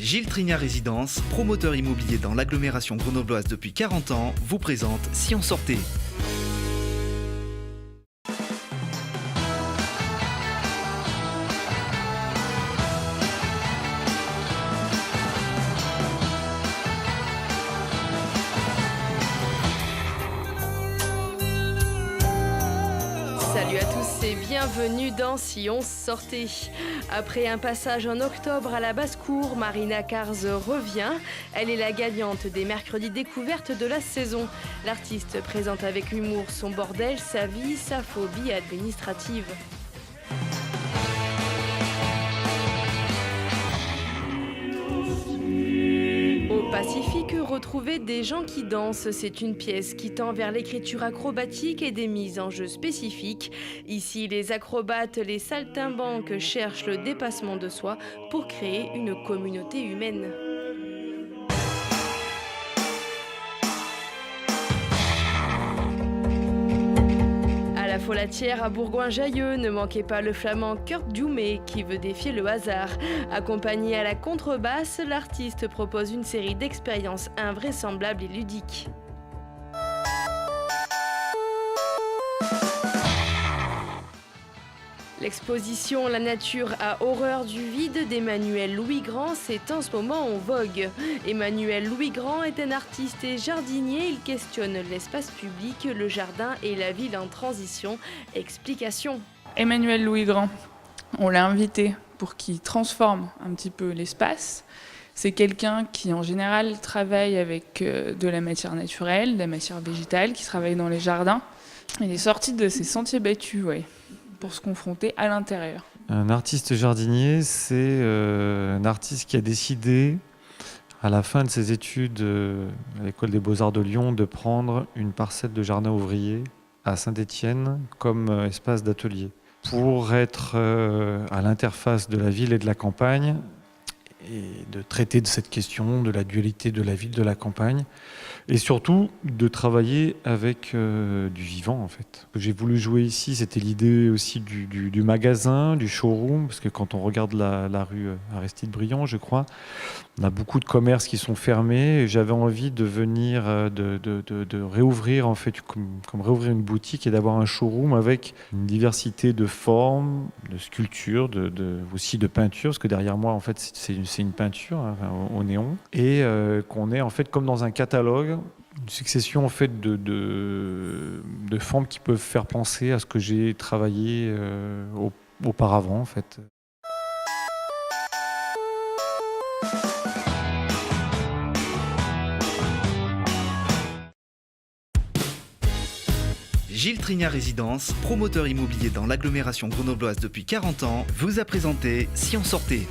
Gilles Trignat Résidence, promoteur immobilier dans l'agglomération grenobloise depuis 40 ans, vous présente Si on sortait. Salut à tous et bienvenue dans Si on sortait. Après un passage en octobre à la basse-cour, Marina Karz revient. Elle est la gagnante des mercredis découvertes de la saison. L'artiste présente avec humour son bordel, sa vie, sa phobie administrative. Au Pacifique, retrouver des gens qui dansent, c'est une pièce qui tend vers l'écriture acrobatique et des mises en jeu spécifiques. Ici, les acrobates, les saltimbanques cherchent le dépassement de soi pour créer une communauté humaine. À la Folatière à Bourgoin-Jallieu, ne manquez pas le flamand Kurt Djoumé qui veut défier le hasard. Accompagné à la contrebasse, l'artiste propose une série d'expériences invraisemblables et ludiques. L'exposition La nature a horreur du vide d'Emmanuel Louis-Grand, c'est en ce moment en vogue. Emmanuel Louis-Grand est un artiste et jardinier, il questionne l'espace public, le jardin et la ville en transition. Explication. Emmanuel Louis-Grand, on l'a invité pour qu'il transforme un petit peu l'espace. C'est quelqu'un qui en général travaille avec de la matière naturelle, de la matière végétale, qui travaille dans les jardins. Il est sorti de ses sentiers battus, pour se confronter à l'intérieur. Un artiste jardinier, c'est un artiste qui a décidé, à la fin de ses études à l'École des Beaux-Arts de Lyon, de prendre une parcelle de jardin ouvrier à Saint-Étienne comme espace d'atelier, pour être à l'interface de la ville et de la campagne, et de traiter de cette question de la dualité de la ville, de la campagne, et surtout de travailler avec du vivant en fait. Ce que j'ai voulu jouer ici, c'était l'idée aussi du magasin, du showroom, parce que quand on regarde la rue Aristide-Briand, je crois, on a beaucoup de commerces qui sont fermés, et j'avais envie de venir, de réouvrir en fait, comme réouvrir une boutique et d'avoir un showroom avec une diversité de formes, de sculptures, aussi de peintures, parce que derrière moi en fait c'est une peinture au néon, et qu'on est en fait comme dans un catalogue, une succession en fait de formes qui peuvent faire penser à ce que j'ai travaillé auparavant en fait. Gilles Trignat Résidence, promoteur immobilier dans l'agglomération grenobloise depuis 40 ans, vous a présenté Si on sortait.